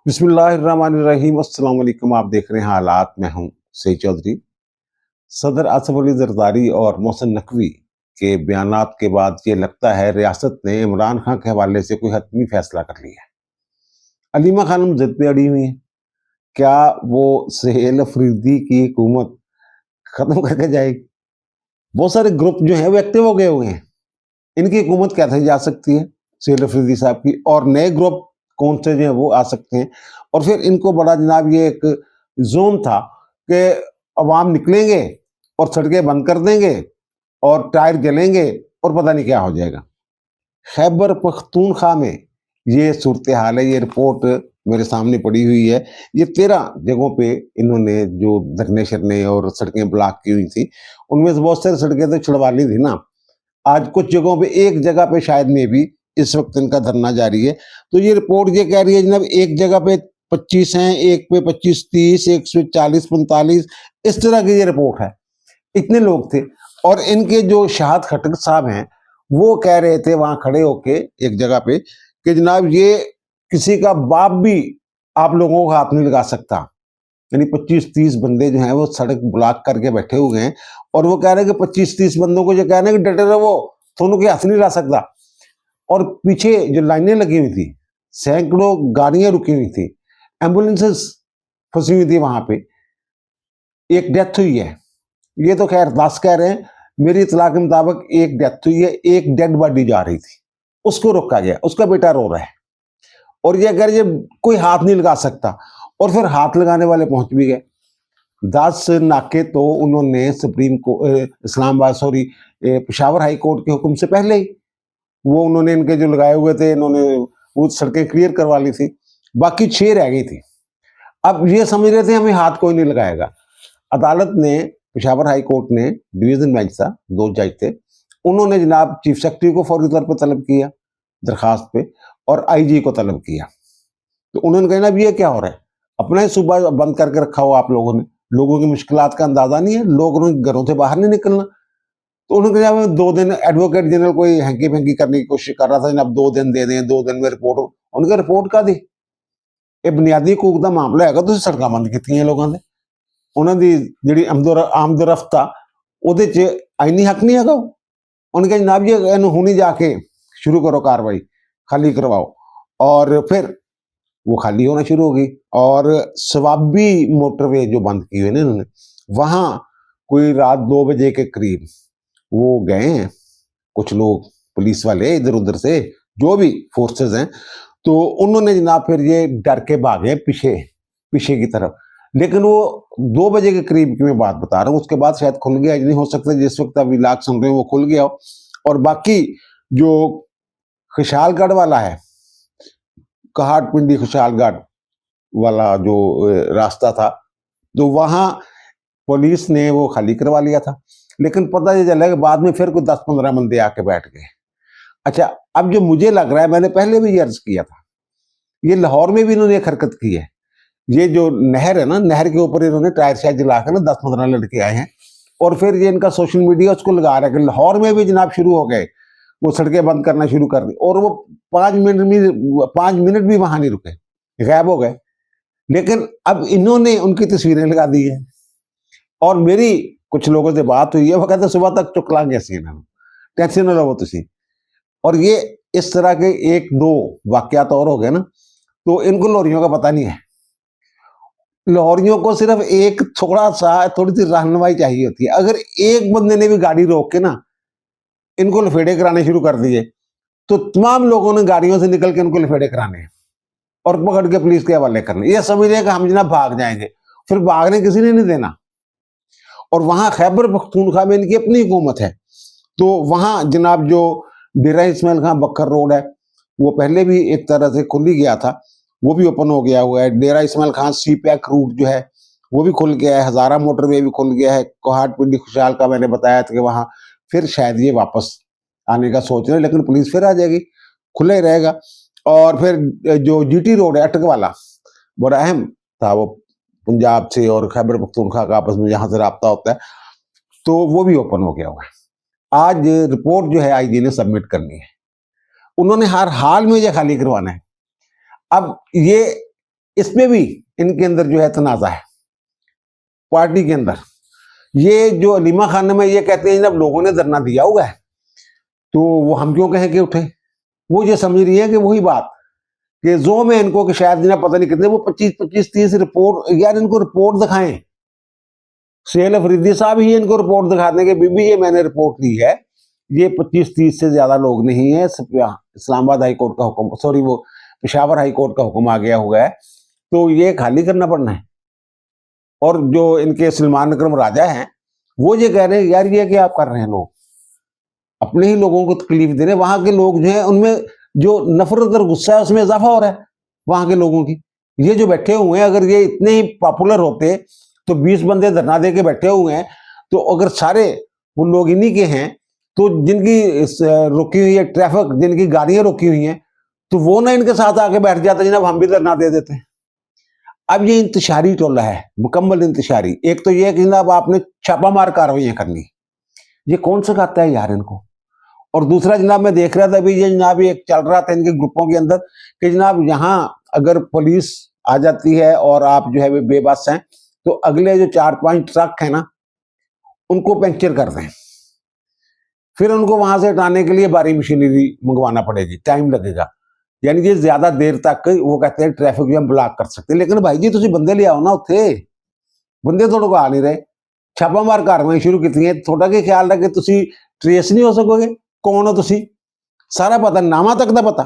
बिस्मिल्लाहिर्रहमानिर्रहीम। अस्सलाम वालेकुम। आप देख रहे हैं हालात। मैं हूं सईद चौधरी। सदर आसफ अली जरदारी और मोहसिन नकवी के बयानात के बाद ये लगता है रियासत ने इमरान खान के हवाले से कोई हतमी फैसला कर लिया है। अलीमा खानम जिद पे अड़ी हुई है। क्या वो सुहेल अफरीदी की हुकूमत खत्म करके जाएगी? बहुत सारे ग्रुप जो हैं वो एक्टिव हो गए हुए हैं। इनकी हुकूमत कैसे जा सकती है सुहेल अफरीदी साहब की, और नए ग्रुप कौन से जो है वो आ सकते हैं। और फिर इनको बड़ा जनाब ये एक जोन था कि अवाम निकलेंगे और सड़कें बंद कर देंगे और टायर जलेंगे और पता नहीं क्या हो जाएगा। खैबर पख्तूनख्वा में ये सूरत हाल है। ये रिपोर्ट मेरे सामने पड़ी हुई है। ये 13 जगहों पे इन्होंने जो धरने शरने और सड़कें ब्लॉक की हुई थी, उनमें से बहुत सारी सड़कें तो छुड़वा ली थी ना। आज कुछ जगहों पे, एक जगह पे शायद में भी इस वक्त इनका धरना जारी है। तो ये रिपोर्ट ये कह रही है जनाब, एक जगह पे 25 हैं, एक पे 25 30, एक पे 40 45, इस तरह की ये रिपोर्ट है। इतने लोग थे। और इनके जो शाहद खटक साहब हैं वो कह रहे थे वहां खड़े होके एक जगह पे कि जनाब ये किसी का बाप भी आप लोगों को हाथ नहीं लगा सकता। यानी 25-30 बंदे जो हैं वो सड़क ब्लॉक करके बैठे हुए हैं और वो कह रहे हैं कि 25-30 बंदों को जो कह रहे हैं कि डटे रहो, दोनों के हाथ नहीं ला सकता। और पीछे जो लाइनें लगी हुई थी, सैकड़ों गाड़ियां रुकी हुई थी, एम्बुलेंसेस फंसी हुई थी वहां पे। एक डेथ हुई है। ये तो खैर 10 कह रहे हैं, मेरी इतला के मुताबिक एक डेथ हुई है। एक डेड बॉडी जा रही थी, उसको रोका गया, उसका बेटा रो रहा है और ये कह रहे कोई हाथ नहीं लगा सकता। और फिर हाथ लगाने वाले पहुंच भी गए। 10 नाके तो उन्होंने सुप्रीम को Islamabad sorry Peshawar high court के हुक्म से पहले ही वो उन्होंने इनके जो लगाए हुए थे, इन्होंने वो सड़कें क्लियर करवा ली थी। बाकी 6 रह गई थी। अब ये समझ रहे थे हमें हाथ कोई नहीं लगाएगा। अदालत ने, पेशावर हाई कोर्ट ने, डिवीजन बेंच था, 2 जज थे, उन्होंने जनाब चीफ सेक्रेटरी को फौरी तौर पर तलब किया दरखास्त पे, और आईजी को तलब किया। तो उन्होंने कहा ना ये क्या हो रहा है, अपना ही सूबा बंद करके रखा हो आप लोगों ने, लोगों की मुश्किलात का अंदाजा नहीं है, लोगों के घरों से बाहर नहीं निकलना। तो उन्होंने कहा 2 दिन, एडवोकेट जनरल कोई हैंकी फैंकी करने की कोशिश कर रहा था, जनाब 2 दिन दे दें, 2 दिन में रिपोर्ट हो। उनका रिपोर्ट का दी ये बुनियादी हकूक का मामला है, तुम सड़क बंद की लोगों ने, उन्होंने जी आमदोरफ्ता ਉਹਦੇ ਚ आईनी हक नहीं है। उनके जनाब ये हुनी जाके शुरू करो कार्रवाई, खाली करवाओ। और फिर वो खाली होना शुरू हो गई। और सवाबी मोटरवे जो बंद की हुई ना इन्होंने, वहां कोई रात 2 बजे के करीब वो गए हैं कुछ लोग, पुलिस वाले इधर उधर से जो भी फोर्सेस हैं, तो उन्होंने जनाब फिर ये डर के भागे पीछे की तरफ। लेकिन वो 2 बजे के करीब की मैं बात बता रहा हूँ, उसके बाद शायद खुल गया, नहीं हो सकता जिस वक्त अभी इलाक सुन रहे हैं वो खुल गया हो। और बाकी जो खुशहालगढ़ वाला है, कहाट पिंडी खुशहालगढ़ वाला जो रास्ता था, तो वहां पुलिस ने वो खाली करवा लिया था। लेकिन पता ये चला कि बाद में फिर कोई 10-15 बंदे आके बैठ गए। अच्छा, अब जो मुझे लग रहा है, मैंने पहले भी ये अर्ज किया था, ये लाहौर में भी इन्होंने एक हरकत की है। ये जो नहर है ना, नहर के ऊपर इन्होंने टायर शायर जलाकर ना 10-15 लड़के आए हैं और फिर ये इनका सोशल मीडिया उसको लगा रहा है कि लाहौर में भी जनाब शुरू हो गए, वो सड़कें बंद करना शुरू कर दी। और वो 5 मिनट भी वहां नहीं रुके, गायब हो गए। लेकिन अब इन्होंने उनकी तस्वीरें लगा दी है। और मेरी कुछ लोगों से बात हुई है, वो कहते सुबह तक चुक लांगे असी इन्होंने, टेंशन ना लो तुसी। और ये इस तरह के 1-2 वाकयात और हो गए ना, तो इनको लोरियों का पता नहीं है। लाहौरियों को सिर्फ एक थोड़ी सी रहनुमाई चाहिए होती है। अगर एक बंदे ने भी गाड़ी रोक के ना इनको लफेड़े कराने शुरू कर दिए, तो तमाम लोगों ने गाड़ियों से निकल के इनको लफेड़े कराने और पकड़ के पुलिस के हवाले करने। ये समझ रहे कि हम जनाब भाग जाएंगे, फिर भागने किसी ने नहीं देना। और वहां खैबर पख्तूनख्वा में इनकी अपनी हुकूमत है, तो वहां जनाब जो डेरा इस्माइल खां बकर रोड है, वो पहले भी एक तरह से खुल ही गया था, वो भी ओपन हो गया हुआ है। डेरा इस्माइल खां सी पैक रूट जो है वो भी खुल गया है। हजारा मोटरवे भी खुल गया है। कोहाट पिंडी खुशहाल का मैंने बताया था कि वहां फिर शायद ये वापस आने का सोच रहे हैं, लेकिन पुलिस फिर आ जाएगी, खुला ही रहेगा। और फिर जो जीटी रोड है अटक वाला, बड़ा अहम था, वो पंजाब से और खैबर पख्तूनख्वा का आपस में जहां से रब्ता होता है, तो वो भी ओपन हो गया हुआ है। आज रिपोर्ट जो है आईजी ने सबमिट करनी है, उन्होंने हर हाल में ये खाली करवाना है। अब ये इसमें भी इनके अंदर जो है तनाजा है पार्टी के अंदर। ये जो अलीमा खान में ये कहते हैं जब लोगों ने धरना दिया हुआ है तो वो हम क्यों कहें कि उठे। वो ये समझ रही है कि वही बात कि जो में इनको कि शायद जिन्हें पता नहीं कितने वो 25-30 रिपोर्ट, यार इनको रिपोर्ट दिखाएं। सुहेल अफरीदी साहब ही इनको रिपोर्ट दिखाने के बीबी ये मैंने रिपोर्ट ली है, ये 25-30 से ज्यादा लोग नहीं है। इस्लामाबाद हाई कोर्ट का हुक्म, सॉरी वो पेशावर हाई कोर्ट का हुक्म आ गया हुआ है, तो ये खाली करना पड़ना है। और जो इनके सलमान अकरम राजा हैं वो ये कह रहे हैं यार ये क्या आप कर रहे हैं, लोग अपने ही लोगों को तकलीफ दे रहे हैं। वहां के लोग जो है उनमें जो नफरत और गुस्सा है उसमें इजाफा हो रहा है वहां के लोगों की। ये जो बैठे हुए हैं अगर ये इतने ही पॉपुलर होते तो 20 बंदे धरना दे के बैठे हुए हैं, तो अगर सारे वो लोग इन्हीं के हैं तो जिनकी रुकी हुई है ट्रैफिक, जिनकी गाड़ियां रुकी हुई हैं, तो वो ना इनके साथ आके बैठ जाते जनाब हम भी धरना दे देते हैं। अब ये इंतशारी टोला है, मुकम्मल इंतशारी। एक तो ये कि जनाब आपने छापामार कार्रवाइयां करनी, ये कौन सिखाता है यार इनको। और दूसरा जनाब मैं देख रहा था अभी ये जनाब एक चल रहा था इनके ग्रुपों के अंदर कि जनाब यहाँ अगर पुलिस आ जाती है और आप जो है बेबस हैं तो अगले जो 4-5 ट्रक है ना उनको पंक्चर कर दें, फिर उनको वहां से हटाने के लिए भारी मशीनरी मंगवाना पड़ेगी, टाइम लगेगा। यानी कि ज्यादा देर तक वो कहते हैं ट्रैफिक भी हम ब्लॉक कर सकते हैं। लेकिन भाई जी तुम बंदे ले आओ ना, उत्थे बंदे थोड़े को आ नहीं रहे। छापामार कार्रवाई शुरू की है, थोड़ा के ख्याल रख के ट्रेस नहीं हो सकोगे कौन हो तुसी, सारा पता, नामा तक का पता।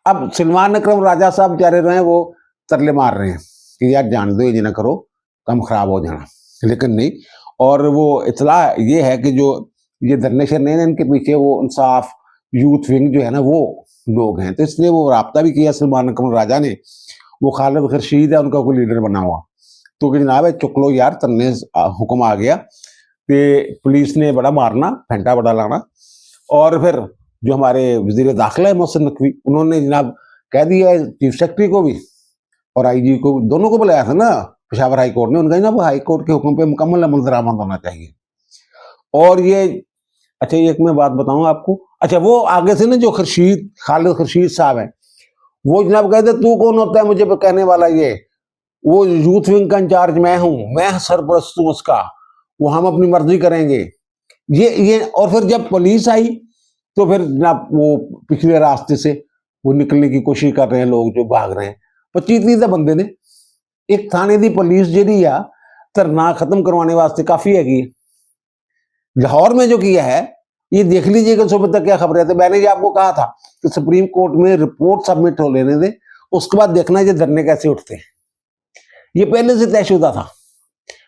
अब सलमान अकरम राजा साहब बेचारे रहे वो तरले मार रहे हैं कि यार जान दो ये ना करो, कम खराब हो जाना, लेकिन नहीं। और वो इतला ये है कि जो ये धरने शरने हैं इनके पीछे वो इंसाफ यूथ विंग जो है ना वो लोग हैं, तो इसलिए वो राब्ता भी किया सलमान अकरम राजा ने। वो खालिद खर्शीद है उनका कोई लीडर बना हुआ, तो कि जनाब चुक लो यार, तन्ने हुक्म आ गया कि पुलिस ने बड़ा मारना, फेंटा बड़ा लाना। और फिर जो हमारे वजीर दाखिला है मोहसिन नकवी, उन्होंने जनाब कह दिया चीफ सेक्रेटरी को भी और आईजी को, दोनों को बुलाया था ना पेशावर हाई कोर्ट ने। उनका जनाब हाई कोर्ट के हुक्म पे मुकम्मल अमल दरामद होना चाहिए। और ये अच्छा एक मैं बात बताऊं आपको, अच्छा वो आगे से ना जो खालिद खर्शीद साहब हैं वो जनाब कहते तू कौन होता है मुझे कहने वाला, ये वो यूथ विंग का इंचार्ज मैं हूं, मैं सरपरस्त हूं उसका, वो हम अपनी मर्जी करेंगे ये। और फिर जब पुलिस आई तो फिर जनाब वो पिछले रास्ते से वो निकलने की कोशिश कर रहे हैं लोग जो भाग रहे हैं। 25-30 बंदे ने एक थाने की पुलिस जी आ धरना खत्म करवाने वास्ते काफी हैगी। लाहौर में जो किया है ये देख लीजिएगा सुबह तक क्या खबर है। तो मैंने ये आपको कहा था कि सुप्रीम कोर्ट में रिपोर्ट सबमिट हो लेने दे, उसके बाद देखना ये धरने कैसे उठते हैं। ये पहले से तयशुदा था।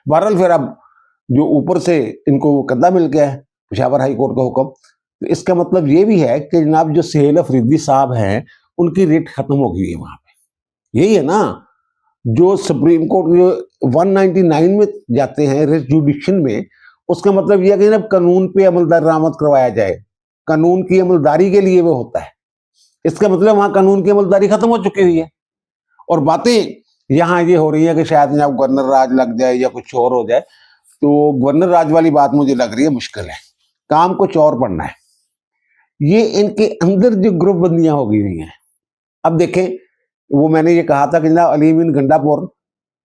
बहरहाल फिर अब जो ऊपर से इनको कद्दा मिल गया है पेशावर हाई कोर्ट का हुक्म, तो इसका मतलब ये भी है कि जनाब जो सुहेल अफरीदी साहब हैं उनकी रेट खत्म हो गई है वहां पे। यही है ना जो सुप्रीम कोर्ट जो 199 में जाते हैं रेट जुडिक्शन में, उसका मतलब यह है कि जब कानून पे अमल दरामद करवाया जाए, कानून की अमलदारी के लिए वो होता है। इसका मतलब वहां कानून की अमलदारी खत्म हो चुकी हुई है। और बातें यहाँ ये हो रही है कि शायद जनाब गवर्नर राज लग जाए या कुछ और हो जाए, तो गवर्नर राज वाली बात मुझे लग रही है मुश्किल है, काम कुछ और पड़ना है। ये इनके अंदर जो ग्रुप बंदियां हो गई हुई हैं। अब देखें वो मैंने ये कहा था कि जनाब अलीम इन गंडापुर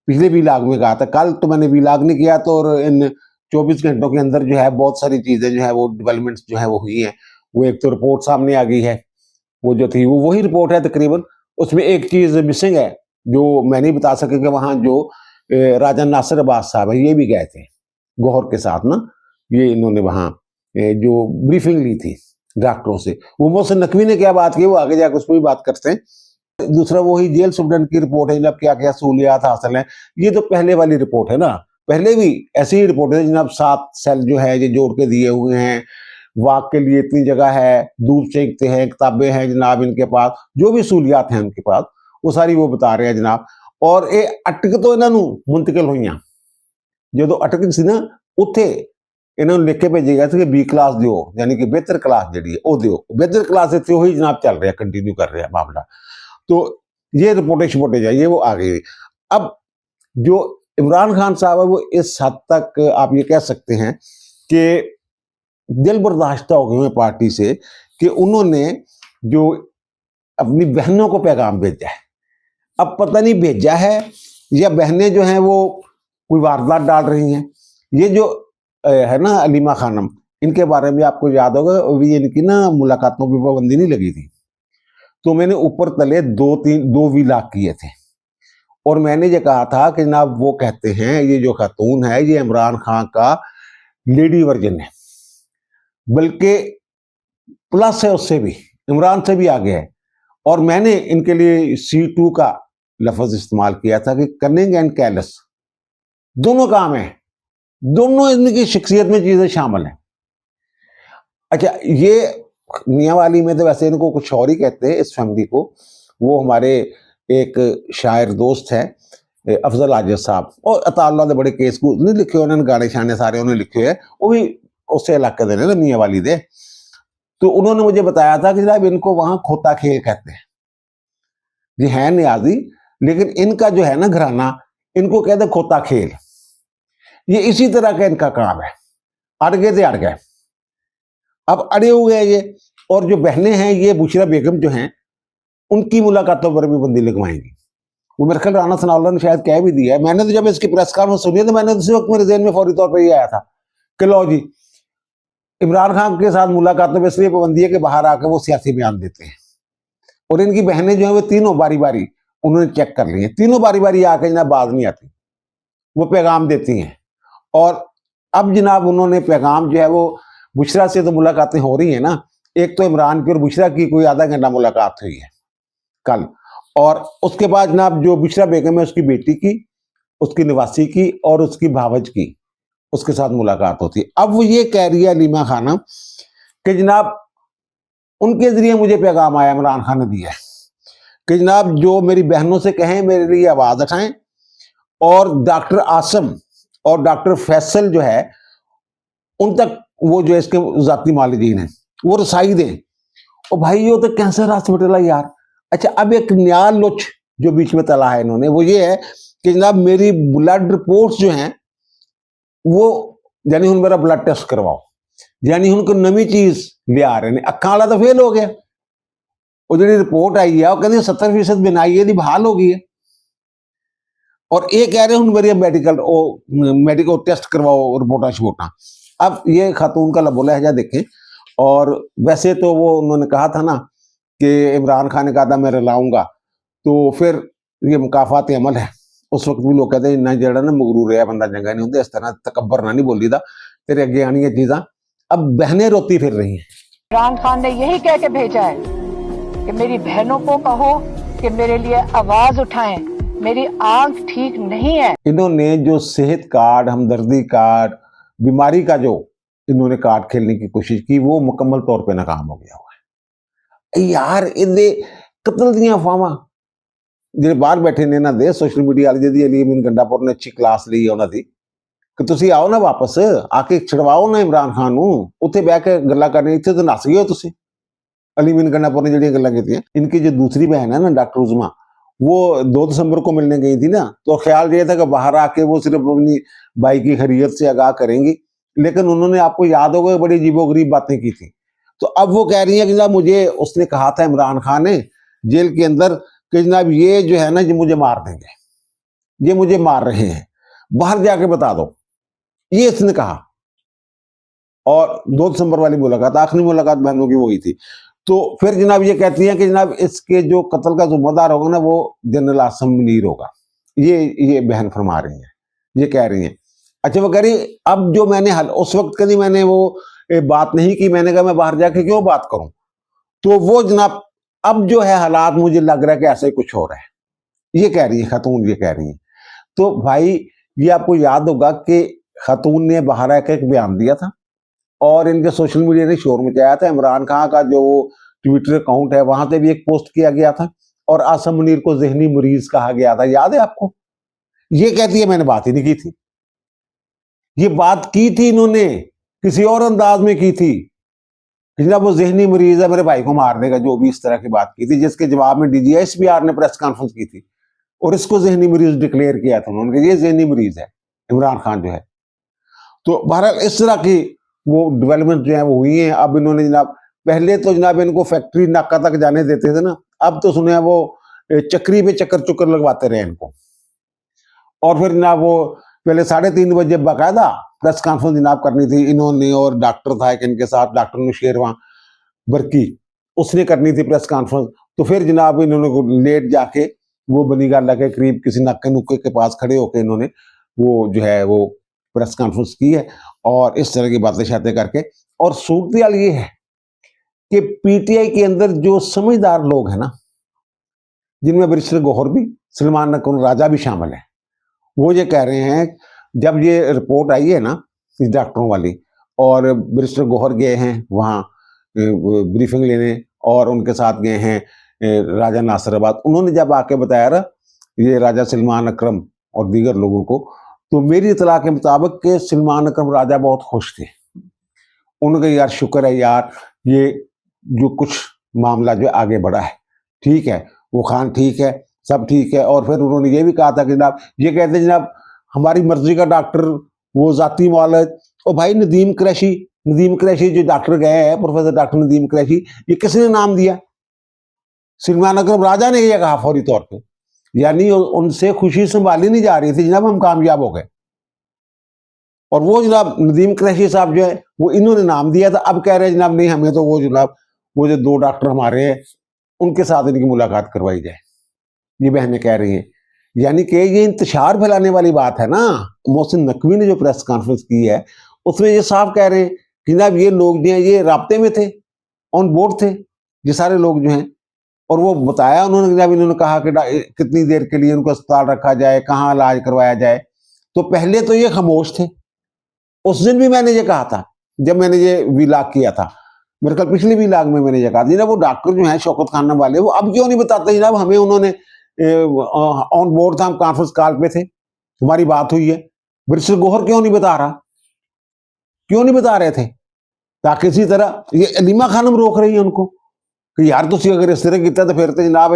पिछले वीलाग में कहा था, कल तो मैंने वीलाग नहीं किया, तो और इन 24 घंटों के अंदर जो है बहुत सारी चीजें जो है वो डेवलपमेंट्स जो है वो हुई हैं। वो एक तो रिपोर्ट सामने आ गई है, वो जो थी वो वही रिपोर्ट है तकरीबन। उसमें एक चीज मिसिंग है जो मैं नहीं बता सके कि वहां जो राजा नासिर अब्बास साहब है ये भी गए थे गौहर के साथ ना, ये इन्होंने वहां जो ब्रीफिंग ली थी डॉक्टरों से। वो मोहसिन नकवी ने क्या बात की वो आगे जाकर उस पर भी बात करते हैं। दूसरा वही जेल सुप्रीडेंट की रिपोर्ट है जनाब, क्या क्या सहूलियात हासिल है। ये तो पहले वाली रिपोर्ट है ना, पहले भी ऐसी ही रिपोर्ट है जनाब। 7 सेल जो है ये जोड़ के दिए हुए हैं, वाक के लिए इतनी जगह है, दूध सेंकते हैं, किताबें हैं जनाब इनके पास, जो भी सहूलियात हैं उनके पास वो सारी वो बता रहे हैं जनाब। और ये अटक तो इन्हों मुंतकिल हुई जो अटक सी ना उत्थे इन्होंने लिख के भेजेगा कि बी क्लास दियो, यानी कि बेहतर क्लास जी है वो दियो। बेहतर क्लास इतने वही जनाब चल रहा है, कंटिन्यू कर रहा है मामला। तो ये रिपोर्टें शिपोर्टें चाहिए वो आ गई। अब जो इमरान खान साहब है वो इस हद तक आप ये कह सकते हैं कि दिल बर्दाश्ता हो गए हैं पार्टी से कि उन्होंने जो अपनी बहनों को पैगाम भेजा है अब पता नहीं भेजा है या बहनें जो हैं वो कोई वारदात डाल रही हैं। ये जो है ना अलीमा खानम, इनके बारे में आपको याद होगा, अभी इनकी ना मुलाकातों की पाबंदी नहीं लगी थी, तो मैंने ऊपर तले 2 व्लॉग किए थे और मैंने ये कहा था कि जनाब वो कहते हैं ये जो खातून है ये इमरान खान का लेडी वर्जन है, बल्कि प्लस है, उससे भी इमरान से भी आगे है। और मैंने इनके लिए C2 का लफ्ज इस्तेमाल किया था कि कनिंग एंड कैलस दोनों काम है, दोनों इनकी शख्सियत में चीजें शामिल हैं। अच्छा, ये मियाँ वाली में तो वैसे इनको कुछ और ही कहते हैं इस फैमिली को। वो हमारे एक शायर दोस्त है अफजल आजिज साहब, और अताउल्लाह दे बड़े केस को नहीं लिखे, उन्होंने गाने शाने सारे उन्होंने लिखे हुए, वो भी उससे इलाके दे ना मियाँ वाली दे। तो उन्होंने मुझे बताया था कि जनाब इनको वहां खोता खेल कहते हैं। ये है न्याजी, लेकिन इनका जो है ना घराना, इनको कहते हैं खोता खेल। ये इसी तरह का इनका काम है, अड़ गए थे अड़ गए, अब अड़े हुए हैं ये। और जो बहनें हैं ये बुशरा बेगम जो हैं, उनकी मुलाकातों पर भी बंदी लगवाएंगी। वो मेरे ख्याल राना सनाउल्लाह ने शायद कह भी दिया है। मैंने तो जब इसकी प्रेस कॉन्फ्रेंस सुनी तो मैंने उसी वक्त मेरे ज़हन में फौरी तौर पर ये आया था कि लो जी, इमरान खान के साथ मुलाकातों में इसलिए पाबंदी है कि बाहर आकर वो सियासी बयान देते हैं। और इनकी बहनें जो है वो तीनों बारी बारी उन्होंने चेक कर ली है, तीनों बारी बारी आकर जनाब बाज नहीं आती, वो पैगाम देती हैं। और अब जनाब उन्होंने पैगाम जो है वो बुशरा से तो मुलाकातें हो रही हैं ना, एक तो इमरान की और बुशरा की कोई आधा घंटा मुलाकात हुई है कल, और उसके बाद जनाब जो बुशरा बेगम है उसकी बेटी की, उसकी निवासी की और उसकी भावज की, उसके साथ मुलाकात होती है। अब वो ये कह रही है अलीमा खानम कि जनाब उनके जरिए मुझे पैगाम आया, इमरान खान ने दिया है कि जनाब जो मेरी बहनों से कहें मेरे लिए आवाज उठाएं, और डॉक्टर आसम और डॉक्टर फैसल जो है उन तक वो जो इसके जाती मालिकीन हैं वो रसाई दें। और भाई ये तो कैंसर हॉस्पिटल है यार। अच्छा, अब एक नया लुच जो बीच में तला है इन्होंने, वो ये है कि जनाब मेरी ब्लड रिपोर्ट्स जो हैं वो, यानी हूँ मेरा ब्लड टेस्ट करवाओ, यानी उनको नवी चीज ले आ रहे हैं। अखा वाला तो फेल हो गया, वो जी रिपोर्ट आई है वो कहते 70% बिनाई है बहाल हो गई है। और ये कह रहे हैं मेरी मेडिकल टेस्ट करवाओ, रिपोर्टा शिपोर्टा। अब ये खातून का लबो लहजा देखें। और वैसे तो वो उन्होंने कहा था ना कि इमरान खान ने कहा था मैं रलाऊंगा, तो फिर ये मुकाफात अमल है। उस वक्त भी लोग कहते हैं इन्ना जड़ा ना मगरूर है बंदा जंगा नहीं होंगे, इस तरह तकबर ना नहीं बोली था, तेरे अगे आनी है चीज़ा। अब बहनें रोती फिर रही हैं। इमरान खान ने यही कह के भेजा है कि मेरी बहनों को कहो कि मेरे लिए आवाज उठाएं, मेरी आंख ठीक नहीं है। इन्होंने जो सेहत कार्ड, हमदर्दी कार्ड, बीमारी का जो इन्होंने कार्ड खेलने की कोशिश की, वो मुकम्मल तौर पे नाकाम हो गया हुआ है यार। इन्हें कतल दियां अफवाहां ਜਿਹੜੇ ਬਾਹਰ ਬੈਠੇ ਨੇ ਇਹਨਾਂ ਦੇ ਸੋਸ਼ਲ ਮੀਡੀਆ ਵਾਲੇ, ਜਿਹਦੀ ਅਲੀਮੀਨ ਗੰਡਾਪੁਰ ਨੇ ਅੱਛੀ ਕਲਾਸ ਲਈ ਉਹਨਾਂ ਦੀ, ਕਿ ਤੁਸੀਂ ਆਓ ਨਾ ਵਾਪਸ ਆ ਕੇ ਛਡਵਾਓ ਨਾ ਇਮਰਾਨ ਖਾਨ ਨੂੰ, ਉੱਥੇ ਬਹਿ ਕੇ ਗੱਲਾਂ ਕਰਨੀ। ਇੱਥੇ ਤਾਂ ਨੱਸ ਗਏ ਹੋ ਤੁਸੀਂ। अलीमीन गंडापुर ने ਜਿਹੜੀਆਂ ਗੱਲਾਂ ਕੀਤੀਆਂ। इनकी जो दूसरी बहन है ना डॉक्टर उज़मा, वो 2 दिसंबर को मिलने गई थी ना, तो ख्याल ये था कि बाहर आके वो सिर्फ अपनी भाई की खैरियत से आगाह करेंगी, लेकिन उन्होंने, आपको याद होगा, बड़ी अजीबोगरीब बातें की थी। तो अब वो कह रही है कि जनाब मुझे उसने कहा था इमरान खान ने जेल के अंदर कि जनाब ये जो है ना ये मुझे मार देंगे, ये मुझे मार रहे हैं, बाहर जाके बता दो, ये इसने कहा। और 2 दिसंबर वाली मुलाकात, आखिरी मुलाकात बहनों की वही थी। तो फिर जनाब ये कहती हैं कि जनाब इसके जो कत्ल का जिम्मेदार होगा ना वो जनरल आसम मुनीर होगा। ये बहन फरमा रही हैं, ये कह रही हैं। अच्छा, वो कह रही अब जो मैंने उस वक्त कभी मैंने वो बात नहीं की, मैंने कहा मैं बाहर जाके क्यों बात करूं। तो वो जनाब अब जो है हालात मुझे लग रहा है कि ऐसा ही कुछ हो रहा है, ये कह रही है खातून, ये कह रही है। तो भाई ये आपको याद होगा कि खातून ने बाहर आकर एक बयान दिया था और इनके सोशल मीडिया ने शोर मचाया था। इमरान खान का जो ट्विटर अकाउंट है वहां से भी एक पोस्ट किया गया था और आसम मुनीर को जहनी मरीज कहा गया था, याद है आपको। ये कहती है मैंने बात ही नहीं की थी, ये बात की थी इन्होंने किसी और अंदाज में की थी, जब वो जहनी मरीज है मेरे भाई को मार देगा, जो भी इस तरह की बात की थी, जिसके जवाब में DGSPR ने प्रेस कॉन्फ्रेंस की थी और इसको जहनी मरीज डिक्लेयर किया था उन्होंने, ये जहनी मरीज है इमरान खान जो है। तो बहरहाल इस तरह की वो डेवलपमेंट जो है वो हुई है। अब इन्होंने जनाब, पहले तो जनाब इनको फैक्ट्री नाका तक जाने देते थे ना, अब तो सुने वो चक्री पे चक्कर चुक्कर लगवाते रहे इनको। और फिर जनाब वो पहले 3:30 बजे बाकायदा प्रेस कॉन्फ्रेंस जनाब करनी थी इन्होंने, और डॉक्टर था एक इनके साथ, डॉक्टर नुशेरवां बरकी, उसने करनी थी प्रेस कॉन्फ्रेंस। तो फिर जनाब इन्होंने लेट जाके वो बनी गाला के करीब किसी नाके नुक्के के पास खड़े होकर इन्होंने वो जो है वो प्रेस कॉन्फ्रेंस की है, और इस तरह की बातें शातें करके। और सूरत हाल ये है कि पीटीआई के अंदर जो समझदार लोग हैं ना, जिनमें बैरिस्टर गौहर भी, सलमान नकवी राजा भी शामिल है, वो ये कह रहे हैं, जब ये रिपोर्ट आई है ना इस डॉक्टरों वाली, और बैरिस्टर गौहर गए हैं वहाँ ब्रीफिंग लेने, और उनके साथ गए हैं राजा नासिराबाद, उन्होंने जब आके बताया ना ये राजा सलमान अकरम और दीगर लोगों को, तो मेरी इतला के मुताबिक कि सलमान अकरम राजा बहुत खुश थे। उनका यार शुक्र है यार, ये जो कुछ मामला जो आगे बढ़ा है ठीक है, वो खान ठीक है, सब ठीक है। और फिर उन्होंने ये भी कहा था कि जनाब ये कहते जनाब हमारी मर्जी का डॉक्टर, वो जाती मौलत। और भाई नदीम कुरैशी जो डॉक्टर गए हैं, प्रोफेसर डॉक्टर नदीम कुरैशी, ये किसने नाम दिया? सलमान अकरम राजा ने यह कहा फौरी तौर पे, यानी उनसे खुशी संभाली नहीं जा रही थी जनाब, हम कामयाब हो गए। और वो जनाब नदीम कुरैशी साहब जो है वो इन्होंने नाम दिया था, अब कह रहे हैं जनाब नहीं हमें तो वो जनाब वो जो 2 डॉक्टर हमारे हैं उनके साथ इनकी मुलाकात करवाई जाए, ये बहनें कह रही हैं। यानी कि ये इंतशार फैलाने वाली बात है ना। मोहसिन नकवी ने जो प्रेस कॉन्फ्रेंस की है उसमें ये साफ कह रहे हैं कि जनाब ये लोग जो हैं ये राब्ते में थे, ऑन बोर्ड थे ये सारे लोग जो हैं। और वो बताया उन्होंने, जब इन्होंने कहा कि कितनी देर के लिए उनको अस्पताल रखा जाए, कहाँ इलाज करवाया जाए, तो पहले तो ये खामोश थे। उस दिन भी मैंने ये कहा था जब मैंने ये विलाग किया था, मेरे ख्याल पिछले विलाग में मैंने ये कहा था, वो डॉक्टर जो है शौकत खान वाले, वो अब क्यों नहीं बताते जनाब हमें, उन्होंने ऑन बोर्ड था, हम कॉन्फ्रेंस कॉल पे थे, हमारी बात हुई है। बैरिस्टर गौहर क्यों नहीं बता रहा, क्यों नहीं बता रहे थे? ताकि इसी तरह ये अलीमा खानम रोक रही है उनको कि यार तुसी अगर इस तरह किया तो फिर तो जनाब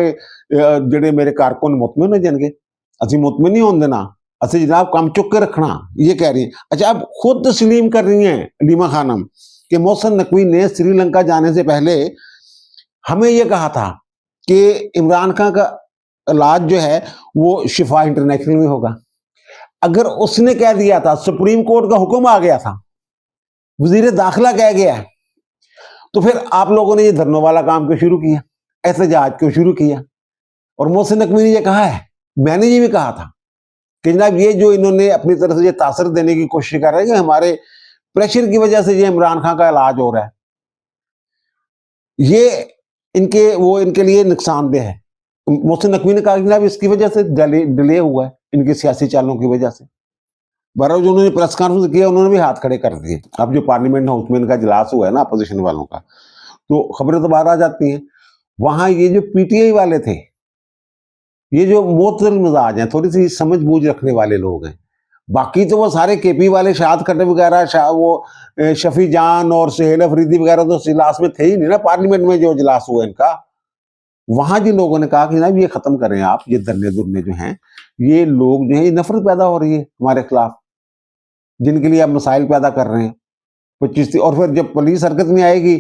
जेडे मेरे कारकुन मुतमिन हो जाएंगे, असि मुतमिन नहीं होने देना, असि जनाब काम चुक के रखना, ये कह रही है। अच्छा, अब खुद तस्लीम कर रही हैं अलीमा खानम कि मोहसिन नकवी ने श्रीलंका जाने से पहले हमें यह कहा था कि इमरान खान का इलाज जो है वो शिफा इंटरनेशनल में होगा। अगर उसने कह दिया था, सुप्रीम कोर्ट का हुक्म आ गया था, वजीर दाखिला कह गया है, तो फिर आप लोगों ने ये धरनों वाला काम क्यों शुरू किया, एहतजाज क्यों शुरू किया? और मोहसिन नकवी ने ये कहा है, मैंने ये भी कहा था कि जनाब ये जो इन्होंने अपनी तरफ से ये तासर देने की कोशिश कर रहे हैं कि हमारे प्रेशर की वजह से ये इमरान खान का इलाज हो रहा है, ये इनके लिए नुकसानदेह है। मोहसिन नकवी ने कहा कि जनाब इसकी वजह से डिले हुआ है, इनकी सियासी चालों की वजह से। बहरहाल जो उन्होंने प्रेस कॉन्फ्रेंस किया उन्होंने भी हाथ खड़े कर दिए। अब जो पार्लियामेंट हाउस में इनका इजलास हुआ है ना अपोजिशन वालों का, तो खबरें तो बाहर आ जाती हैं। वहां ये जो पीटीआई वाले थे, ये जो मोतदल मिजाज हैं, थोड़ी सी समझ बूझ रखने वाले लोग हैं, बाकी तो वो सारे केपी वाले, शाद खट्टर वगैरह, वो शफी जान और सुहेल अफरीदी वगैरह तो इजलास में थे ही नहीं ना। पार्लियामेंट में जो इजलास हुआ इनका, वहां जिन लोगों ने कहा कि जनाब ये खत्म करें आप, ये धरने धुरने जो हैं, ये लोग जो है ये नफरत पैदा हो रही है हमारे खिलाफ, जिनके लिए आप मसाइल पैदा कर रहे हैं 25 और फिर जब पुलिस हरकत में आएगी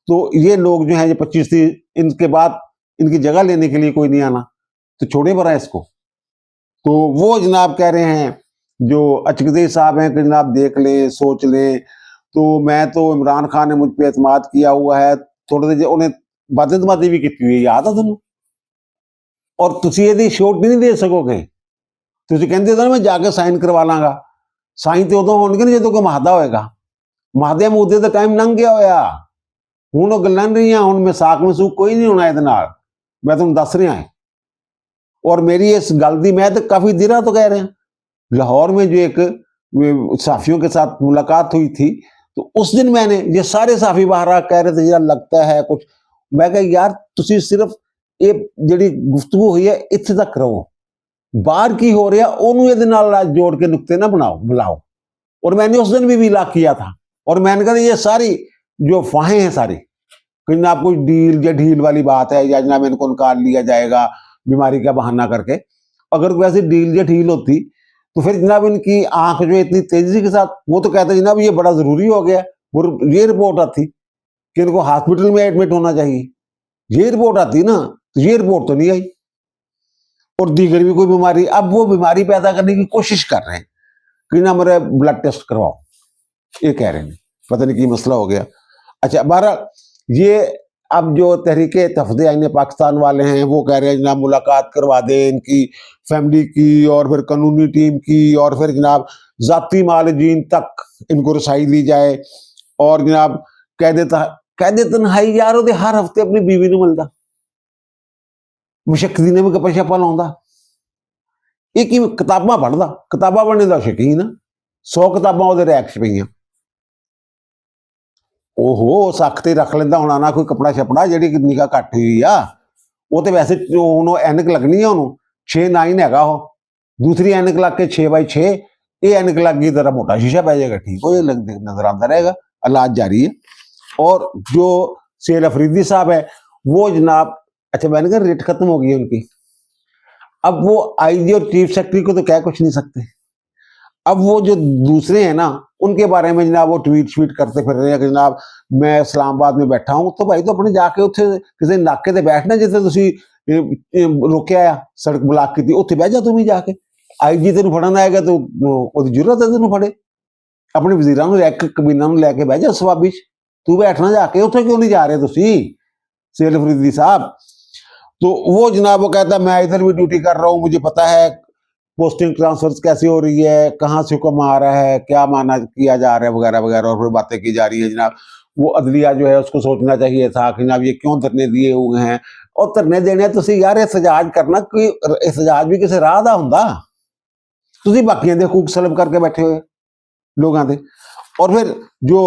तो ये लोग जो हैं ये 25 इनके बाद इनकी जगह लेने के लिए कोई नहीं आना, तो छोड़े बरा इसको। तो वो जनाब कह रहे हैं जो अचकज़ई साहब हैं कि जनाब देख लें, सोच लें, तो मैं तो इमरान खान ने मुझ पर एतमाद किया हुआ है, थोड़े देर उन्हें बातें भी की हुई याद है तुम, और तुसी यदि श्योरिटी नहीं दे सकोगे, तुसी कहते थे मैं जाके साइन करवा लांगा, साइन तो उदों होणगे ने जो कोई महादा होएगा, महादे मुद्दे का टाइम लंघ गया होया, हुण वो गल्लां नहीं रही, हुण मिसाक मसूक कोई नहीं होना, मैं तुम दस रहा है। और मेरी इस गल की मैं तो काफी दिनों तो कह रहा, लाहौर में जो एक साफियों के साथ मुलाकात हुई थी, तो उस दिन मैंने ये सारे साफी बाहर आ कह रहे थे यार लगता है कुछ, मैं कहा यार तुसी सिर्फ ये जी गुफ्तगू हुई है इत्थे तक रहो, बाहर की हो रहा उन्होंने जोड़ के नुकते ना बुलाओ। और मैंने उस दिन भी इलाक किया था, और मैंने कहा ये सारी जो फाहें हैं सारी, कि जनाब कोई डील या ढील वाली बात है, या जनाब इनको निकाल लिया जाएगा बीमारी का बहाना करके, अगर वैसे डील या ढील होती तो फिर जनाब इनकी आंख जो इतनी तेजी के साथ, वो तो कहते जनाब ये बड़ा जरूरी हो गया, वो ये रिपोर्ट आती कि इनको हॉस्पिटल में एडमिट होना चाहिए, ये रिपोर्ट आती ना, तो ये रिपोर्ट तो नहीं आई। और दीगर भी कोई बीमारी, अब वो बीमारी पैदा करने की कोशिश कर रहे हैं कि ना मेरा ब्लड टेस्ट करवाओ, ये कह रहे हैं, पता नहीं की मसला हो गया। अच्छा, बहरहाल ये अब जो तहरीके तफदे आईन पाकिस्तान वाले हैं वो कह रहे हैं जनाब मुलाकात करवा दें इनकी फैमिली की और फिर कानूनी टीम की, और फिर जनाब जाती मालिकीन तक इनको रसाई दी जाए, और जनाब कैद तन्हाई यार ਉਹਦੇ हर हफ्ते अपनी बीवी ਨੂੰ ਮਿਲਦਾ, ਮੁਸ਼ੱਕ ਨੇ ਵੀ ਗੱਪਾਂ ਛਾਪਾਂ ਲਾਉਂਦਾ, ਇਹ ਕੀ ਕਿਤਾਬਾਂ ਪੜ੍ਹਦਾ, ਕਿਤਾਬਾਂ ਪੜ੍ਹਨੇ ਦਾ ਸ਼ੌਕੀਨ ਆ, 100 ਕਿਤਾਬਾਂ ਉਹਦੇ ਰੈਕ 'ਚ ਪਈਆਂ, ओहो सख ते रख लेंदा होना ना कोई कपड़ा छपड़ा जिहड़ी निगाह घट हुई आ, वो तो वैसे हुण एनक लगनी है उन्होंने 6-9 हैगा वो, दूसरी एनक लग के 6x6, ये एनक लग गई तेरा मोटा शीशा पै जाएगा, ठीक हो नजर आता रहेगा, इलाज जारी है। और जो सेल अफरीदी साहब है वो जनाब, अच्छा मैंने कहा रेट खत्म हो गई है उनकी, अब वो आईजी और चीफ सेक्रेटरी को तो कह कुछ नहीं सकते, अब वो जो दूसरे हैं ना उनके बारे में जनाब वो ट्वीट करते फिर रहे हैं कि जनाब मैं इस्लामाबाद में बैठा हूं, तो भाई तो अपने जाके उत्थे किसी नाके ते बैठना जिथे तुसी रोकया आ, सड़क ब्लॉक की उत्थे बह जा तू भी जाके, आईजी तेन फड़न आएगा तो ओदी जरूरत है तेन फड़े, अपने वजीरां नूं लैके कबीना नूं लैके बह जा सवाबी च, तू बैठना जाके, उत्थे क्यों नहीं जा रहे तुसी सेल अफरीदी साहब। तो वो जनाब वो कहता मैं इधर भी ड्यूटी कर रहा हूँ, मुझे पता है पोस्टिंग ट्रांसफर्स कैसे हो रही है, कहाँ से हुक्म आ रहा है, क्या माना किया जा रहा है वगैरह वगैरह, और फिर बातें की जा रही है जनाब। वो अदलिया जो है उसको सोचना चाहिए था कि जनाब ये क्यों धरने दिए हुए हैं, और धरने देने तुसी यार एहतजाज करना, कोई एहतजाज भी किसी राह दा हुंदा, तुसी बाकियां दे हकूक सलब करके बैठे हुए लोगों के। और फिर जो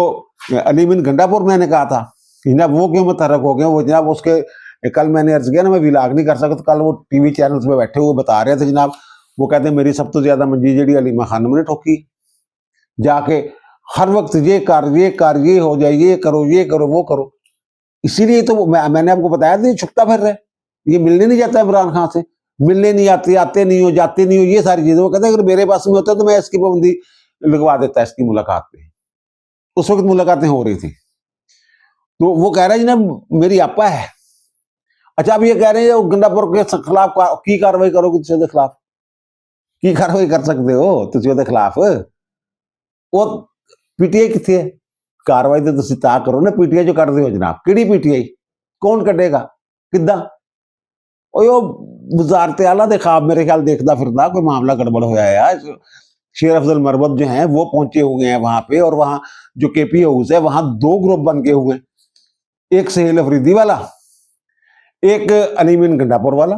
अली बिन गंडापुर मैंने कहा था कि जनाब वो क्यों मुतहरक हो गए, वो जनाब उसके कल मैंने अर्ज किया ना मैं विलाग नहीं कर सकता, कल वो टीवी चैनल्स में बैठे हुए बता रहे थे जनाब, वो कहते हैं मेरी सब तो ज्यादा मंजी जी अलीमा खानम ने ठोकी, जाके हर वक्त ये कर ये हो जाए, ये करो वो करो, इसीलिए तो मैंने आपको बताया था ये छुपता फिर रहा है, ये मिलने नहीं जाता इमरान खान से, मिलने नहीं आते नहीं हो, जाते नहीं हो, ये सारी चीजें। वो कहते हैं अगर मेरे पास में होता तो मैं इसकी पाबंदी लगवा देता इसकी मुलाकात पे, उस वक्त मुलाकातें हो रही थी। तो वो कह रहा है जी ना मेरी आपा है। अच्छा अब ये कह रहे हैं गंडापुर के खिलाफ की कार्रवाई करोगे, तुझे खिलाफ की कार्रवाई कर सकते हो तुझे खिलाफ, वो पीटीआई कितने है, कार्रवाई तो तुम ता करो ना, पीटीआई जो कर हो जनाब, कि पीटीआई कौन कटेगा किदा, वजारत आला दे ख्वाब मेरे ख्याल देखता फिरता कोई मामला गड़बड़ होया है यार। शेर अफजल मरवत जो हैं वो पहुंचे हुए हैं वहां पे, और वहां जो केपी हाउस है वहां 2 ग्रुप बन के हुए, एक सहेल अफरीदी वाला, एक अलीमिन गंडापुर वाला।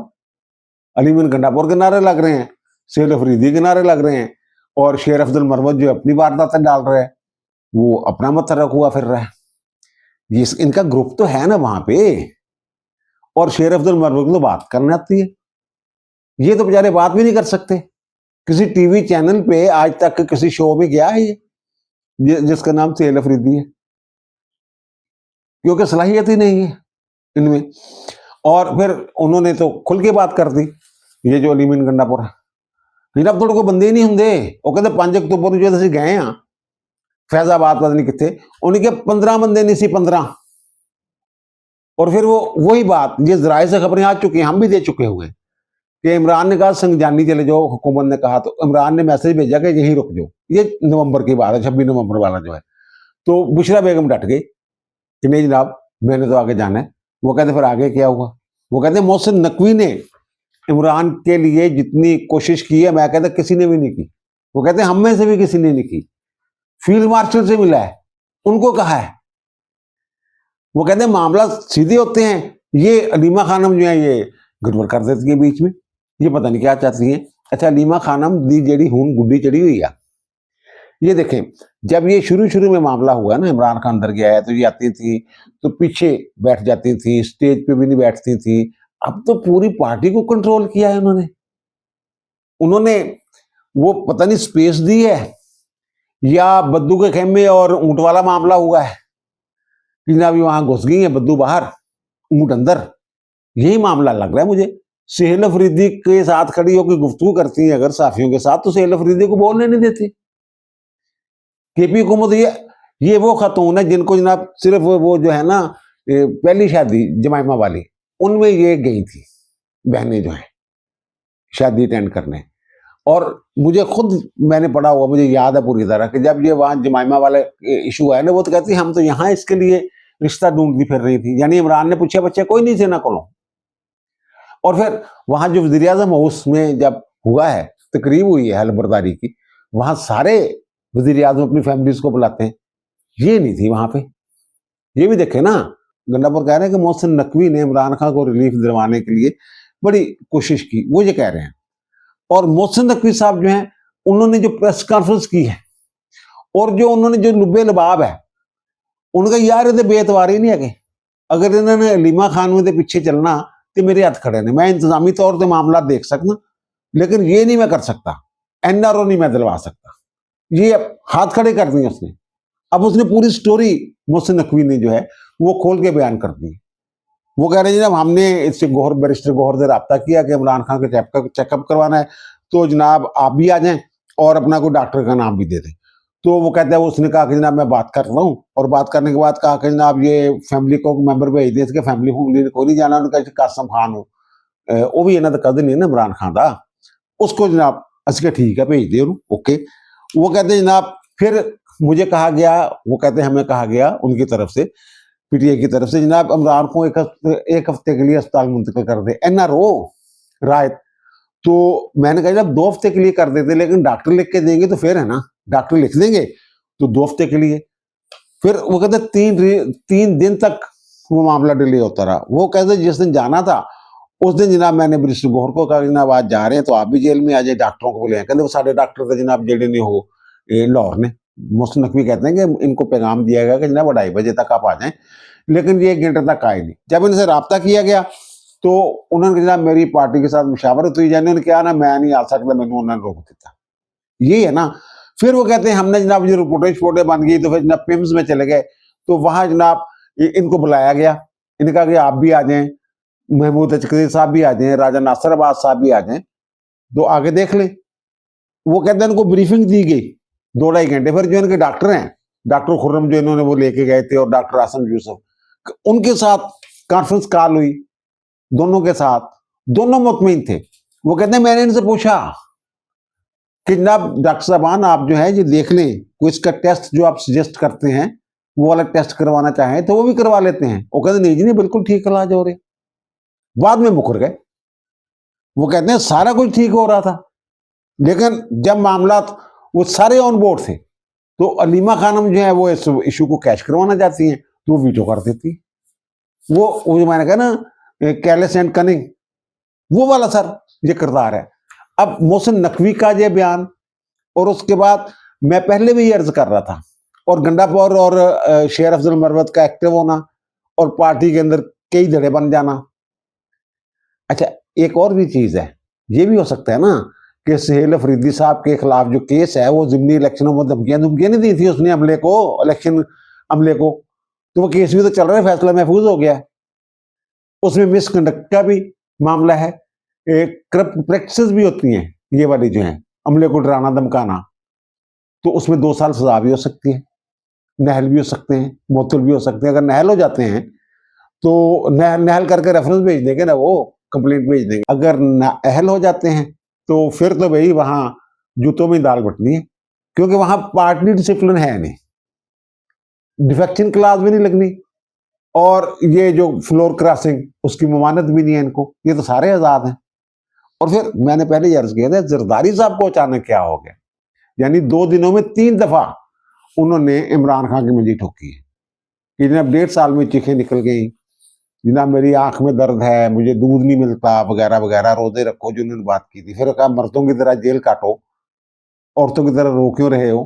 अलीमिन गंडापुर के नारे लग रहे हैं, सेल अफरीदी के नारे लग रहे हैं, और शेर अफजल मरवत जो अपनी वारदातें डाल रहे हैं वो अपना मतरक हुआ फिर रहा है। ये इनका ग्रुप तो है ना वहां पे, और शेर अफजल मरवत को तो बात करने आती है, ये तो बेचारे बात भी नहीं कर सकते। किसी टीवी चैनल पे आज तक किसी शो में गया है ये जिसका नाम सेल अफरीदी है, क्योंकि सलाहियत ही नहीं है इनमें। और फिर उन्होंने तो खुल के बात कर दी, ये जो अलीमिन गंडापुर है, जनाब थोड़े को बंदे ही नहीं होंगे, वो कहते 5 अक्तूबर जो असं गए हाँ फैजाबाद पता नहीं कितने, उनके 15 बंदे नहीं सी 15। और फिर वो वही बात ये जराए से खबरें आ चुकी हैं, हम भी दे चुके हुए कि इमरान ने कहा संगजानी चले जाओ, हुकूमत ने कहा, तो इमरान ने मैसेज भेजा कि यहीं रुक जाओ, ये नवंबर की बात है, 26 नवंबर वाला जो है। तो बुशरा बेगम डट गई कि नहीं जनाब मैंने तो आगे जाना है। वो कहते फिर आगे क्या हुआ, वो कहते मोहसिन नकवी ने इमरान के लिए जितनी कोशिश की है मैं कहता किसी ने भी नहीं की, वो कहते हम में से भी किसी ने नहीं की, फील्ड मार्शल से मिला है, उनको कहा है। वो कहते मामला सीधे होते हैं, ये अलीमा खानम जो है ये गड़बड़ कर देती है बीच में, ये पता नहीं क्या चाहती है। अच्छा अलीमा खानम दी जेडी हूं गुड्डी चढ़ी हुई है, ये देखें जब ये शुरू में मामला हुआ ना, इमरान खान अंदर गया है तो ये आती थी तो पीछे बैठ जाती थी, स्टेज पे भी नहीं बैठती थी, अब तो पूरी पार्टी को कंट्रोल किया है उन्होंने वो पता नहीं स्पेस दी है या बद्दू के खेमे और ऊंट वाला मामला हुआ है कि ना अभी वहां घुस गई है बद्दू बाहर ऊंट अंदर, यही मामला लग रहा है मुझे। सेहल अफरीदी के साथ खड़ी होकर गुफ्तगू करती है अगर साफियों के साथ, तो सेहल अफरीदी को बोलने नहीं देती। केपी हुकूमत ये वो खातून है जिनको जनाब सिर्फ वो जो है ना पहली शादी जमाइमा वाली उनमें ये गई थी बहनें जो है, शादी अटेंड करने। और मुझे खुद, मैंने पढ़ा हुआ, मुझे याद है पूरी तरह कि जब ये वहाँ जमाइमा वाले इशू आया ना, वो तो कहती हम तो यहाँ इसके लिए रिश्ता ढूंढती फिर रही थी। यानी इमरान ने पूछा बच्चे कोई नहीं थे ना को। और फिर वहां जो वज़ीर आज़म हाउस में जब हुआ है, तकरीब हुई है हलबरदारी की, वहां सारे वज़ीर आज़म अपनी फैमिलीज को बुलाते हैं, ये नहीं थी वहां पे। ये भी देखे ना, गंडापुर कह रहे हैं कि मोहसिन नकवी ने इमरान खान को रिलीफ दिलवाने के लिए बड़ी कोशिश की, वो ये कह रहे हैं। और मोहसिन नकवी साहब जो हैं, उन्होंने जो प्रेस कॉन्फ्रेंस की है और जो उन्होंने जो लुबे लबाब है, उनका यार ये बेतवारी नहीं है। अगर इन्होंने अलीमा खान के पीछे चलना तो मेरे हाथ खड़े ने, मैं इंतजामी तौर पर मामला देख सकता, लेकिन ये नहीं मैं कर सकता, एनआरओ नहीं मैं दिलवा सकता। ये हाथ खड़े कर दिए उसने। अब उसने पूरी स्टोरी मोहसिन नकवी ने जो है वो खोल के बयान कर दी। वो कह रहे हैं जनाब हमने इससे बैरिस्टर गौहर से रब्ता किया कि इमरान खान का चेकअप करवाना है, तो जनाब आप भी आ जाएं और अपना कोई डॉक्टर का नाम भी दे दें। तो वो कहता है, उसने कहा कि जनाब मैं बात कर रहा हूँ, और बात करने के बाद कहा कि जनाब ये फैमिली को मेंबर भेज दें, इसके फैमिली को नहीं जाना। उन्होंने कहा कासम खान हो, वो भी इन्होंने कदन नहीं ना इमरान खान का, उसको जनाब असके ठीक है भेज दे। ओके, वो कहते हैं जनाब फिर मुझे कहा गया, वो कहते हैं हमें कहा गया उनकी तरफ से, पीटीआई की तरफ से, जनाब इमरान को एक हफ्ते के लिए अस्पताल मुंतकिल कर दे, एनआरओ रायत। तो मैंने कहा जब 2 हफ्ते के लिए कर देते, लेकिन डॉक्टर लिख के देंगे तो फिर है ना, डॉक्टर लिख देंगे तो 2 हफ्ते के लिए। फिर वो कहते 3 दिन तक वो मामला डिले होता रहा। वो कहते जिस दिन जाना था उस दिन जनाब मैंने बैरिस्टर गौहर को कहा जनाब आज जा रहे हैं तो आप भी जेल में आ जाए, डॉक्टरों को बोले। कहते वो सारे डॉक्टर थे जनाब जेडे ने हो लाहौर ने। मोहसिन नकवी कहते हैं कि इनको पैगाम दिया गया कि जनाब 2:30 बजे तक आप आ जाएं, लेकिन ये 1 घंटे तक आए नहीं। जब इनसे रब्ता किया गया तो उन्होंने जनाब मेरी पार्टी के साथ मुशावरत हुई, जाने उन्होंने क्या ना मैं नहीं आ सकता, मैंने उन्होंने रोक दिया। ये है ना। फिर वो कहते हैं हमने जनाब जो रिपोर्टें बन गई, तो फिर जनाब पिम्स में चले गए, तो वहां जनाब इनको बुलाया गया, इन्होंने कहा कि आप भी आ जाएं, महमूद अचकरी साहब भी आ जाएं, राजा नासिर अब्बास साहब भी आ जाएं, तो आगे देख लें। वो कहते हैं उनको ब्रीफिंग दी गई 2-2.5 घंटे। फिर जो इनके डॉक्टर हैं, डॉक्टर खुर्रम जो इन्होंने वो लेके गए थे, और डॉक्टर आसम यूसुफ, उनके साथ कॉन्फ्रेंस कॉल हुई, दोनों के साथ, दोनों मुतमईन थे। वो कहते हैं मैंने इनसे पूछा कि जनाब डॉक्टर साहबान आप जो है ये देख लें, कोई इसका टेस्ट जो आप सजेस्ट करते हैं वो वाला टेस्ट करवाना चाहें तो वो भी करवा लेते हैं। वो कहते नहीं जी नहीं, बिल्कुल ठीक इलाज हो रहे। बाद में मुकर गए। वो कहते हैं सारा कुछ ठीक हो रहा था, लेकिन जब मामला वो सारे ऑन बोर्ड थे, तो अलीमा खानम जो है वो इस इशू को कैश करवाना चाहती हैं, तो वो वीटो कर देती। वो जो मैंने कहा ना केयरलेस एंड कनिंग, वो वाला सर ये किरदार है। अब मोहसिन नकवी का ये बयान, और उसके बाद मैं पहले भी ये अर्ज कर रहा था, और गंडापुर और शेर अफजल मरवत का एक्टिव होना, और पार्टी के अंदर कई धड़े बन जाना। अच्छा, एक और भी चीज है, ये भी हो सकता है ना कि सुहेल अफरीदी साहब के खिलाफ जो केस है वो जिमनी इलेक्शनों में धमकियां नहीं दी थी उसने अमले को, इलेक्शन अमले को, तो वो केस भी तो चल रहा है, फैसला महफूज हो गया है। उसमें मिसकंडक्ट का भी मामला है, करप्ट प्रैक्टिसेस भी होती हैं ये वाली जो है, अमले को डराना धमकाना, तो उसमें 2 साल सजा भी हो सकती है, नहल भी हो सकते हैं, मुअत्तल भी हो सकते हैं। अगर नहल हो जाते हैं तो नहल करके रेफरेंस भेज देंगे ना, वो कंप्लेंट भेज देंगे। अगर अहल हो जाते हैं तो फिर तो भाई वहां जूतों में दाल बटनी है, क्योंकि वहां पार्टी डिसिप्लिन है नहीं, डिफेक्शन क्लास भी नहीं लगनी, और ये जो फ्लोर क्रॉसिंग उसकी ममानत भी नहीं है इनको, ये तो सारे आजाद हैं। और फिर मैंने पहले ही अर्ज किया था, जरदारी साहब को अचानक क्या हो गया, यानी 2 दिनों में 3 दफा उन्होंने इमरान खान की मंजी ठोकी है कि जनाब 1.5 साल में चीखें निकल गई, जनाब मेरी आंख में दर्द है, मुझे दूध नहीं मिलता, वगैरह वगैरह, रोजे रखो, जो उन्होंने बात की थी। फिर कहा मर्दों की तरह जेल काटो, औरतों की तरह रो क्यों रहे हो।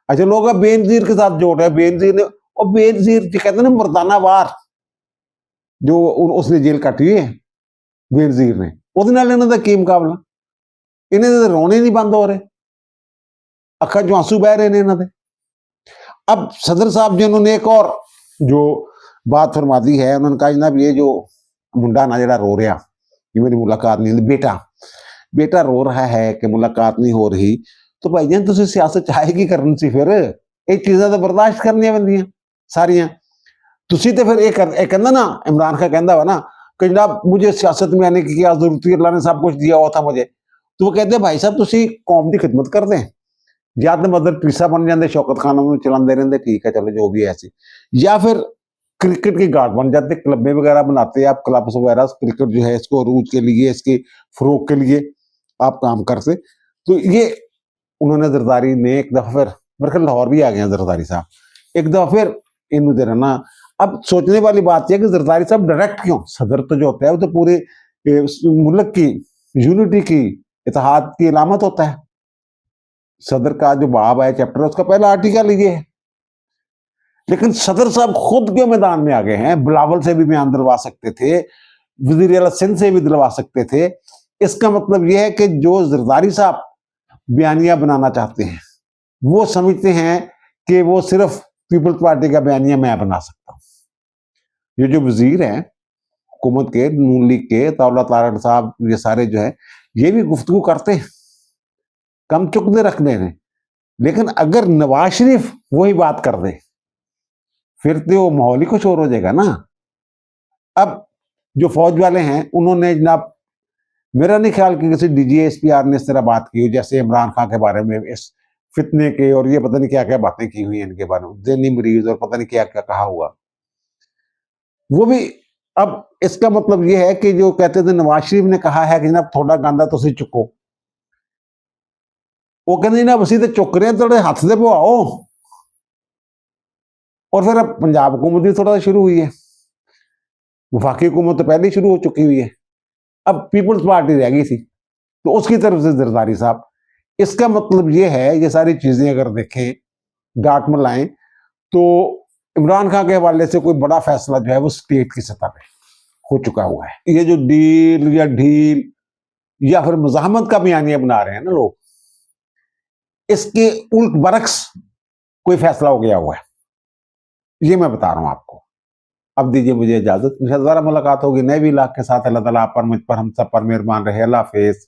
अच्छा, लोग अब बेनजीर के साथ जोड़ रहे हैं, बेनजीर ने, और बेनजीर कहते हैं ना मर्दाना वार, जो उसने जेल काटी है बेनजीर ने, ਉਹਦੇ ਨਾਲ ਇਹਨਾਂ ਦਾ ਕੀ ਮੁਕਾਬਲਾ। ਇਹਨਾਂ ਦੇ ਰੋਣੇ नहीं बंद हो रहे, अखा जो आंसू बह रहे हैं इन्होंने। अब सदर साहब जी उन्होंने एक और जो बात फरमा दी है, उन्होंने कहा जनाब ये जो मुंडा ना जरा रो रहा, ये मेरी मुलाकात नहीं हुई, बेटा रो रहा है कि मुलाकात नहीं हो रही, तो भाई जान तुम सियासत चाहे की करनी सी, फिर ये चीज़ां तो बर्दाश्त करनियां पैंदियां सारियां। तुसी तो फिर एक कहंदा ना, इमरान खान कहंदा वा ना कि जनाब मुझे सियासत में आने की क्या जरूरत है, अल्लाह ने सब कुछ दिया हुआ था मुझे। तो वो कहते हैं भाई साहब तुसी कौम की खिदमत कर दें, या तो मदर टीसा बन जाते, शौकत खाना में चलाते रहते, ठीक है चलो जो भी है ऐसी, या फिर क्रिकेट की गार्ड बन जाते, क्लबें वगैरह बनाते, आप क्लब्स वगैरह क्रिकेट जो है इसको रूज के लिए, इसके फरोग के लिए आप काम करते। तो ये उन्होंने जरदारी ने एक दफा फिर, मेरे ख्याल लाहौर भी आ गए हैं जरदारी साहब, एक दफा फिर इन दे रहना। अब सोचने वाली बात यह कि जरदारी साहब डायरेक्ट क्यों, सदर तो जो होता है वो तो पूरे मुल्क की यूनिटी की, इत्तेहाद की अलामत होता है। सदर का जो बाब है चैप्टर है उसका पहला आर्टिकल ये है। लेकिन सदर साहब खुद के मैदान में आ गए हैं, बिलावल से भी बयान दिलवा सकते थे, वजीर आला सिंध से भी दिलवा सकते थे। इसका मतलब यह है कि जो जरदारी साहब बयानिया बनाना चाहते हैं वो समझते हैं कि वो सिर्फ पीपल्स पार्टी का बयानिया मैं बना सकता हूं। ये जो वजीर हैं हुकूमत के, नून लीग के, तौला तारड़ साहब, ये सारे जो है ये भी गुफ्तगू करते हैं, कम चुकने रख दे रहे। लेकिन अगर नवाज शरीफ वही बात कर दे फिर तो माहौल ही कुछ और हो जाएगा ना। अब जो फौज वाले हैं उन्होंने जनाब, मेरा नहीं ख्याल कि किसी DGSPR ने इस तरह बात की हो जैसे इमरान खान के बारे में, इस फितने के और ये पता नहीं क्या क्या बातें की हुई हैं इनके बारे में, जहनी मरीज और पता नहीं क्या क्या कहा हुआ वो भी। अब इसका मतलब ये है कि जो कहते थे नवाज शरीफ ने कहा है कि जनाब थोड़ा गांधा तो सी चुको, वो कहते जनाब असी तो चुक रहे हैं, थोड़े हाथ से पवाओ। और फिर अब पंजाब हुकूमत भी थोड़ा शुरू हुई है, वफाकी हुकूमत तो पहले ही शुरू हो चुकी हुई है, अब पीपल्स पार्टी रह गई थी तो उसकी तरफ से जरदारी साहब। इसका मतलब ये है, ये सारी चीजें अगर देखें डाट में लाएं तो इमरान खान के हवाले से कोई बड़ा फैसला जो है वो स्टेट की सतह पे हो चुका हुआ है। ये जो डील या ढील या फिर मुजाहमत का बयानिया बना रहे हैं ना लोग, इसके उल्ट बरक्स कोई फैसला हो गया हुआ है, ये मैं बता रहा हूं आपको। अब दीजिए मुझे इजाजत, दोबारा मुलाकात होगी नए भी इलाके के साथ। अल्लाह ताला आप पर, मुझ पर, हम सब पर मेहरबान रहे। अल्लाह हाफिज।